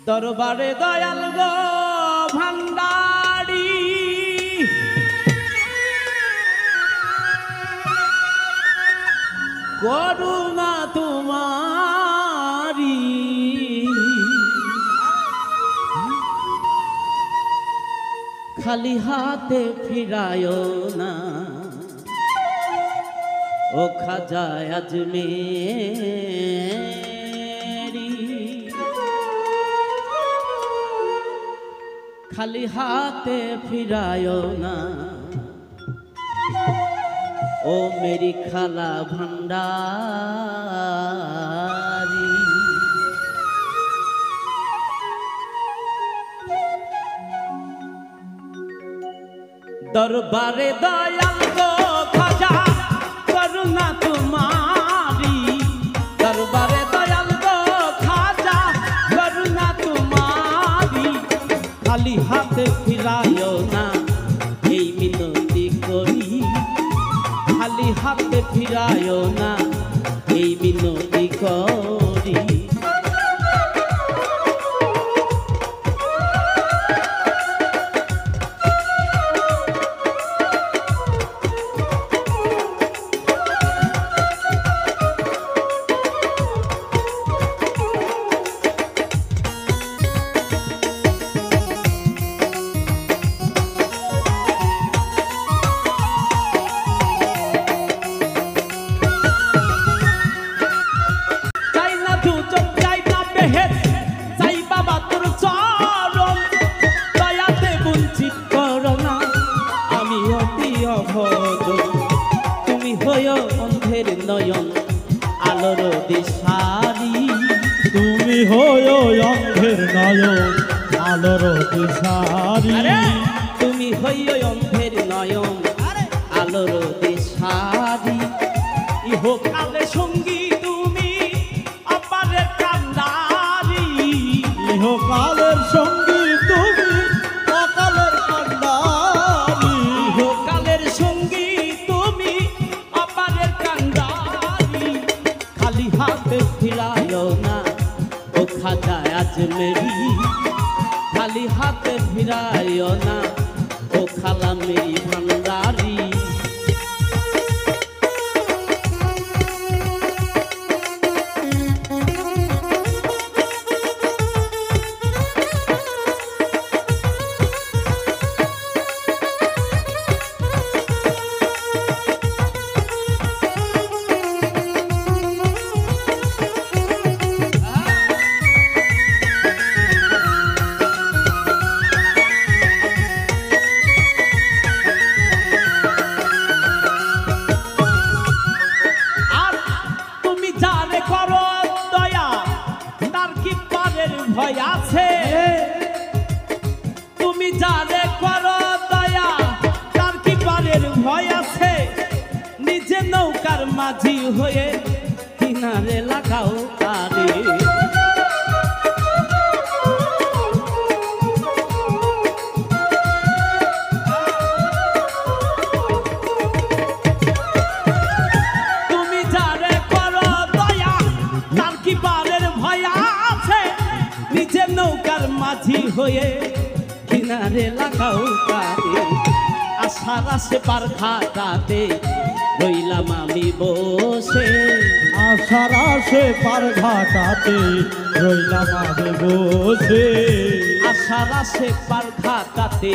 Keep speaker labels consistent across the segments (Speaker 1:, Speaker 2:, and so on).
Speaker 1: দরবারে দয়াল গো ভান্ডারি করুণা তোমারি খালি হাতে ফিরায় না ও খাজা আজমেরি খালি হাতে ফিরায় না ও মেরি খালা ভান্ডারি দরবারে দয়াল গো খাজা করুণা তোমারি দরবারে দয়াল গো খাজা করুণা তোমারি খালি হাতে ফিরায় না এই মিনতি করি খালি হাতে ফিরায় না এই মিনতি করি তুমি হয় অন্ধের নয়ন আলোর দিশারি
Speaker 2: তুমি হয় অন্ধের নয়ন আলোর দিশারি
Speaker 1: তুমি হয় অন্ধের নয়ন আলোর দিশারি ইহকালে সঙ্গী তুমি অপারের কান্ডারি
Speaker 2: ইহকালের সঙ্গী তুমি অকালের কান্ডারি
Speaker 1: ইহকালের সঙ্গী তুমি অপারের কান্ডারি খালি হাতে ফিরায় না ও খাজা আজমেরি খালি হাতে ফিরায় না ও খালা মেরি ভান্ডারি ভয় আছে তুমি যারে করো দয়া তার কি পারের ভয় আছে নিজে নৌকার মাঝি হয়ে কিনারে লাগাও তারে তুমি যারে করো দয়া তার কি পারের ভয় আছে নিজে নৌকার মাঝি হয়ে কিনারে লাগাও তারে আশার আসে পার ঘাটাতে রইলাম আমি বসে
Speaker 2: আশার আসে পার ঘাটাতে রইলাম আমি বসে
Speaker 1: আশার আসে পার ঘাটাতে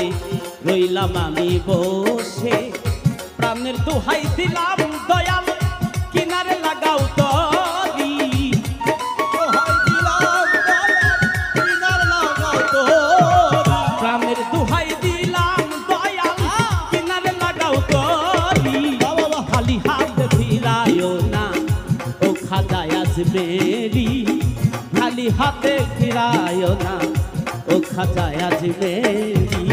Speaker 1: রইলাম আমি বসে প্রাণের দোহাই দিলাম দয়াল কিনারে লাগাও তরি প্রাণের দোহাই দিলাম দয়াল কিনারে লাগাও তরি খালি হাত ফিরায় না ও খাজা আজমেরি খালি হাতে ফিরায় না ও খাজা আজমেরি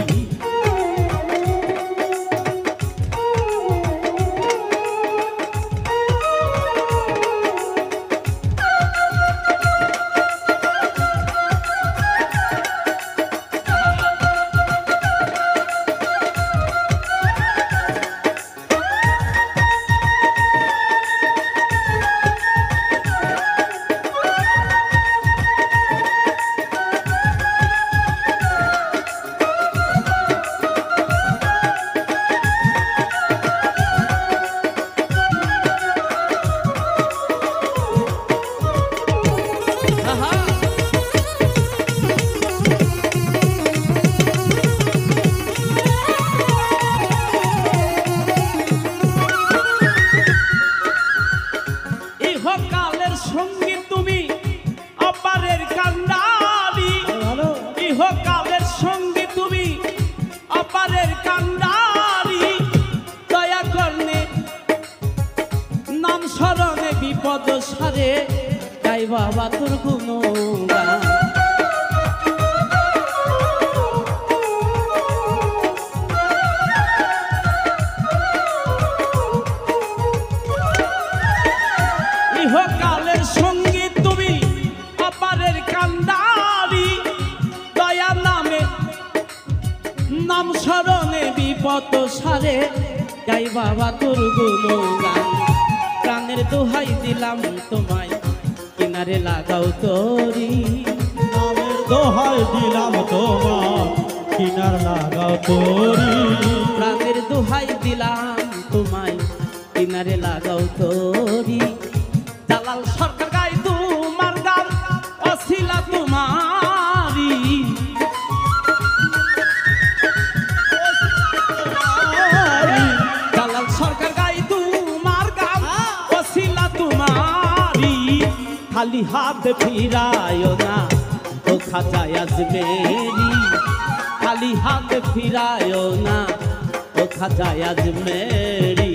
Speaker 1: বাবা তোর গুণগান। ইহকালের সঙ্গী তুমি অপারের কান্ডারি, দয়া নামে নাম স্মরণে বিপদ সারে গাই বাবা তোর গুণগান। প্রাণের দোহাই দিলাম তোমায় কিনারে লাগাও তরি,
Speaker 2: নামের দোহাই দিলাম তোমার কিনার লাগাও তরি।
Speaker 1: প্রাণের দোহাই দিলাম তোমায় কিনারে লাগাও তরি। জালাল সরকার গাই তোমার গান অছিলা তোমারি, জালাল সরকার গাই তোমার গান অছিলা তোমারি। খালি হাত ফিরায় না ও খাজা আজমেরি, খালি হাত ফিরায় না ও খাজা আজমেরি।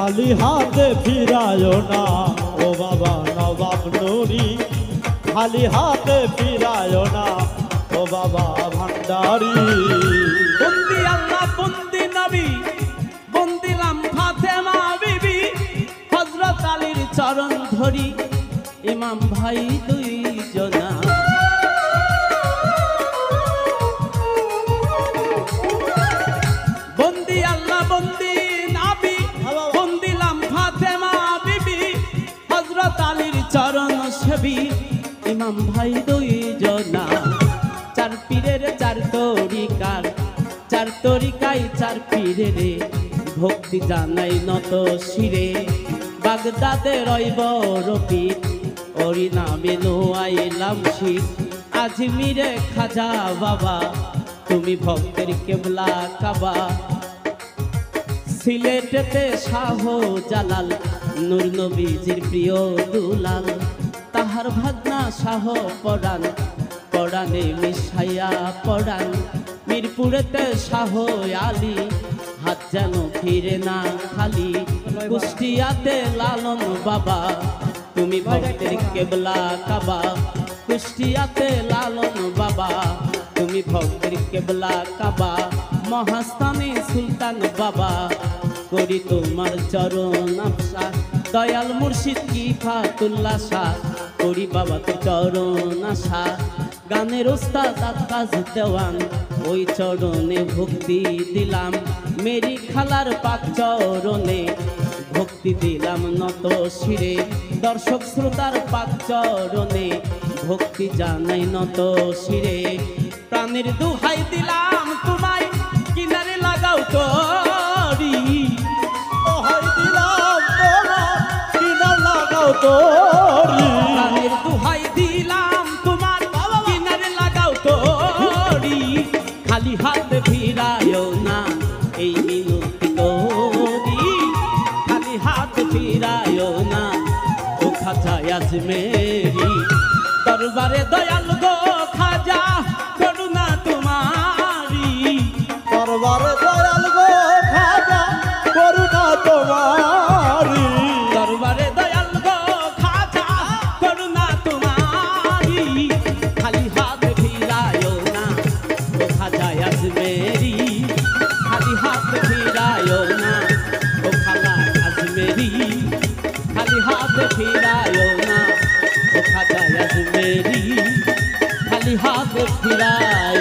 Speaker 2: খালি হাতে ফিরায় না ও বাবা নবাব নুরি, খালি হাতে ফিরায় না ও বাবা ভান্ডারি।
Speaker 1: বন্দি আল্লাহ বন্দি নবী বন্দিলাম ফাতেমা বিবি, হযরত আলীর চরণ ধরি ইমাম ভাই দুই জনা। বন্দি আল্লাহ বন্দি নবী বন্দিলাম ফাতেমা বিবি, হযরত আলীর চরণ সেবী ইমাম ভাই দুই জনা। চার পীরের চার তরিকার, চার তরিকায় চার পীরের ভক্তি জানাই নত শিরে। বাগদাদে রইব রফিক ওরি নামে নোয়াইলাম শীত। আজমিরে খাজা বাবা তুমি ভক্তের কেবলা কাবা। সিলেটেতে শাহ জালাল নূর নবীজির প্রিয় দুলাল, তাহার ভাগনা শাহ পরাণ পরাণে মিশাইয়া পরাণ। মিরপুরেতে শাহ আলী হাত যেন ফিরে না খালি। কুষ্টিয়াতে লালন বাবা তুমি ভক্তের কেবলা কাবা। কুষ্টিয়াতে লালন বাবা তুমি ভক্তের কেবলা কাবা। মহাস্থানে সুলতান বাবা করি তোমার চরণ আফসা। দয়াল মুর্শিদ কি ফাতুল্লাহ শাহ করি বাবা তোর চরণ আশা। গানের ওস্তাদ আকাশ দেওয়ান ওই চরণে ভক্তি দিলাম। মেরি খালার পাক চরণে ভক্তি দিলাম নত শিরে। দর্শক শ্রোতার পাক চরণে ভক্তি জানাই নত শিরে। প্রাণের দোহাই দিলাম তোমায় কিনারে লাগাও তরি,
Speaker 2: দোহাই দিলাম তোমার কিনার লাগাও তরি।
Speaker 1: প্রাণের দোহাই দিলাম তোমার কিনারে লাগাও তরি। খালি হাত ফিরায়ও না এই মিনতি করি, খালি হাত ফিরায়ও না ও খাজা আজমেরি। দরবারে দয়াল গো খাজা করুণা তোমারি,
Speaker 2: দরবারে দয়াল গো খাজা করুণা তোমারি।
Speaker 1: দরবারে দয়াল গো খাজা করুণা তোমারি। খালি হাত ফিরায়ও না ও খাজা আজমেরি, খালি হাত ফিরায়ও না ও খালা আজমেরি। খালি হাত ফিরায়ও না ও খাজা আজমেরি, খালি হাত ফিরায়